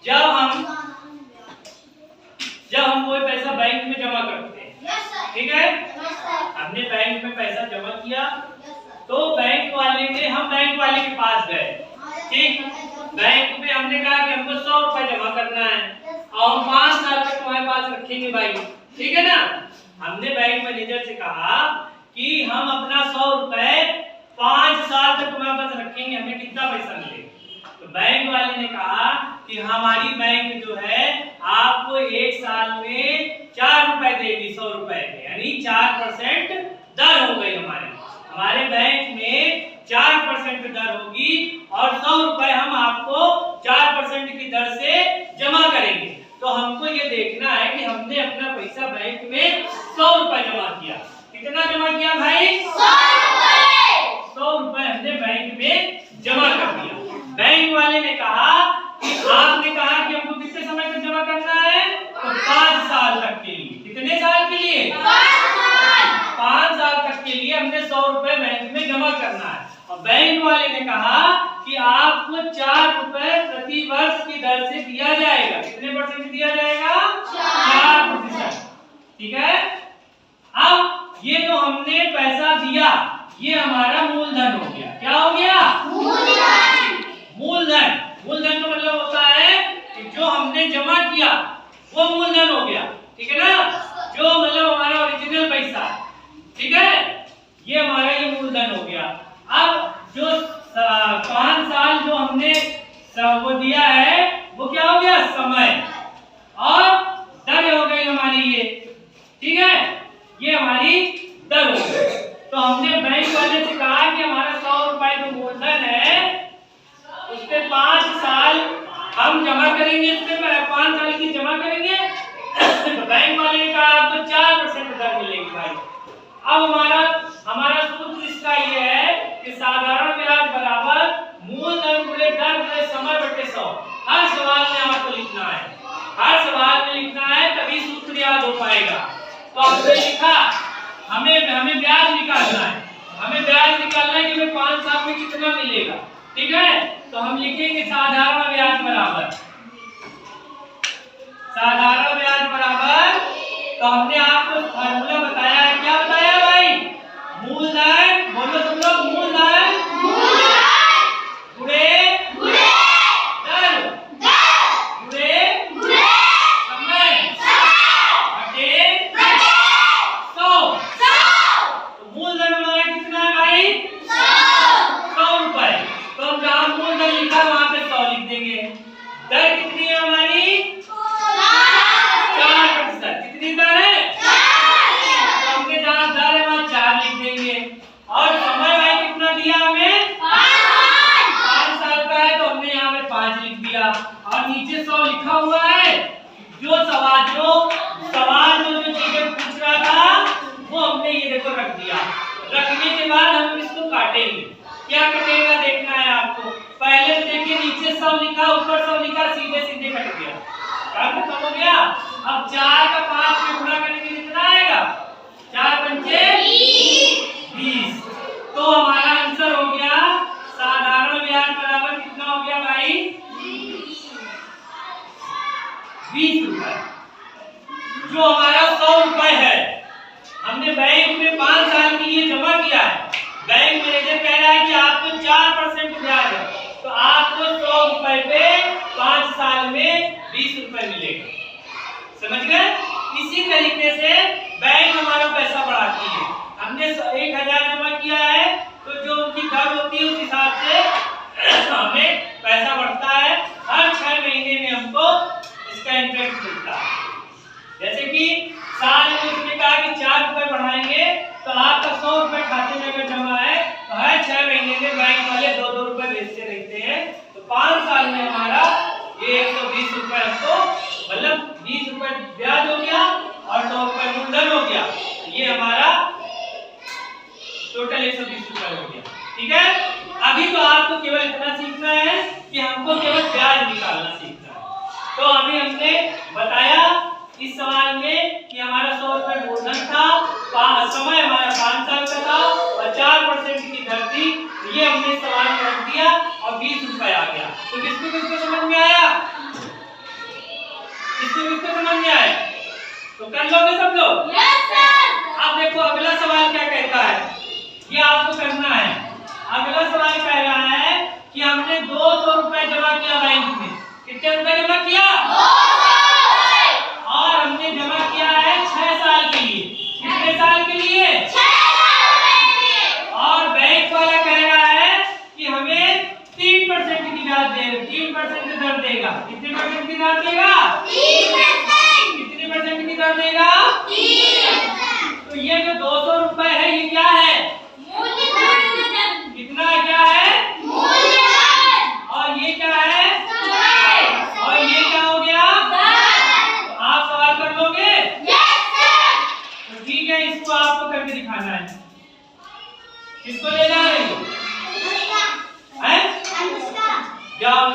जब हम कोई पैसा बैंक में जमा करते हैं, ठीक है, हमने बैंक में पैसा जमा किया तो बैंक वाले ने, हम बैंक वाले के पास गए, ठीक, बैंक में हमने कहा कि हमको 100 रुपए जमा करना है और 5 साल तक तुम्हारे पास रखेंगे भाई, ठीक है ना। हमने बैंक मैनेजर से कहा कि हम अपना 100 रुपए 5 साल तक तुम्हारे पास रखेंगे, हमें कितना पैसा मिलेगा। तो बैंक वाले ने कहा कि हमारी बैंक जो है आपको 1 साल में 4 रुपए देगी 100 रुपए के, यानी 4% दर हो गई हमारे बैंक में 4% दर होगी और 100 रुपए हम आपको 4% की दर से जमा करेंगे। तो हमको ये देखना है कि हमने अपना पैसा बैंक में 100 रुपए जमा किया। कितना जमा किया भाई? 100 रुपए हमने बैंक में जमा कर दिया। बैंक वाले ने कहा कि आपने कहा कि हमको कितने समय तक जमा करना है? तो 5 साल तक के लिए। कितने साल के लिए? 5 साल तक के लिए हमने 100 रुपए बैंक में जमा करना है। और बैंक वाले ने कहा कि आपको 4 रुपए प्रति वर्ष की दर से दिया जाएगा। कितने परसेंट दिया जाएगा? 4%। ठीक है। अब ये जो हमने पैसा दिया ये हमारा मूलधन हो गया। क्या हो गया? मूलधन। मूलधन का मतलब होता है कि जो हमने जमा किया वो मूलधन हो गया, ठीक है ना, जो मतलब हमारा ओरिजिनल पैसा, ठीक है, ये हमारा ये मूलधन हो गया। अब जो 5 साल जो हमने वो दिया है वो क्या हो गया? समय, और दर हो गई हमारी ये, ठीक है, ये हमारी दर हो गई। तो हमने बैंक वाले से कहा कि हमारा 100 रुपए जो मूलधन है उस पे 5 साल हम जमा करेंगे, इस पे 5 साल की जमा करेंगे। तो बैंक वाले ने कहा आपको 4% दर मिलेगी भाई। अब हमारा सूत्र इसका ये है कि साधारण ब्याज बराबर मूलधन गुणे दर गुणे समय बटे 100। हर सवाल में आपको लिखना है, हर सवाल में लिखना है, तभी सूत्र याद हो पाएगा। तो आपने लिखा हमें ब्याज निकालना है, हमें ब्याज निकालना है कि हमें 5 साल में कितना मिलेगा, ठीक है। तो हम लिखेंगे साधारण ब्याज बराबर, साधारण ब्याज बराबर, तो हमने आपको फॉर्मूला बताया है। क्या बताया भाई? मूलधन, बोलो सब लोग, मूलधन गुणे दर गुणे समय बटे 100। तो मूलधन हमारा कितना है भाई? 100 रुपए। तो हम जहाँ मूलधन लिखा वहां पे 100 लिख देंगे। दर कितनी है हमारी? 4%। कितनी दर है? 4%। तो हमने जहाँ दर है वहाँ 4 लिख देंगे। और समय भाई कितना दिया हमें? 5 साल का है तो हमने यहाँ पे 5 लिख दिया। और नीचे 100 लिखा हुआ है। जो चीजें पूछ रहा था वो हमने ये देखो रख दिया। रखने के बाद हम इसको काटेंगे। क्या कटेगा देखना है आपको। पहले तो देखिए नीचे 100 लिखा, ऊपर 100 लिखा, सीधे सीधे कट गया, खत्म हो गया। अब 4 का 5 में गुणा करेंगे कितना आएगा? 4 पंचे 20। तो हमारा आंसर हो गया साधारण ब्याज बराबर कितना हो गया भाई? 20 रुपए। जो हमारा 100 रुपए है हमने बैंक में 5 साल के लिए जमा किया है। बैंक मैनेजर कह रहा है कि आपको 4% ब्याज है, तो आपको 100 रुपए पे 5 साल में 20 रुपए मिलेगा। समझ गए? इसी तरीके से बैंक हमारा पैसा बढ़ाती है। हमने 1000 जमा किया है तो जो उनकी दर होती है उस हिसाब से हमें पैसा बढ़ता है। हर 6 महीने में हमको इसका इंटरेस्ट मिलता है। जैसे कि साल में उसने कहा कि 4 रुपए बढ़ाएंगे तो आपका 100 रुपए खाते में अगर जमा है तो हर 6 महीने में बैंक वाले 2-2 रुपए भेजते रहते हैं। तो 5 साल में हमारा ये 120 रुपए हमको, मतलब 20 रुपए ब्याज हो गया और 100 रुपए मूलधन हो गया। ये हमारा टोटल 120 रुपए हो गया, ठीक है। अभी तो आपको केवल इतना सीखना है कि हमको केवल ब्याज निकालना सीखना है। तो अभी हमने बताया इस सवाल में कि हमारा 100 रुपए मूलधन था, समय हमारा 5 साल का था और 4% की दर थी। ये हमने सवाल में रख दिया और 20 रुपए आ गया। तो किसको समझ में आया? तो कर लोगे सब लोग? Yes sir. अब देखो अगला सवाल क्या कहता है, ये आपको करना है। अगला सवाल कह रहा है कि हमने 200 रुपए जमा किया बैंक में। कितने रुपए जमा किया? 200। और हमने जमा किया है 6 साल के लिए। कितने साल के लिए? 6 साल के लिए। और बैंक वाला कह रहा है कि हमें 3% की ब्याज देगा, 3% दर देगा। कितने परसेंट की दर देगा? 3%। कितने परसेंट की दर देगा? 3%। तो ये जो 200 रुपए है ये क्या है? मूल्यधन। कितना क्या है? मूल्यधन। और ये क्या है? समय। और ये क्या हो गया? धन। तो आप सवाल कर लोगे? Yes sir. तो ठीक है, इसको आपको करके दिखाना है। किसको ले जा रहे हो? अनुष्का। हैं? अनुष्का। जाओ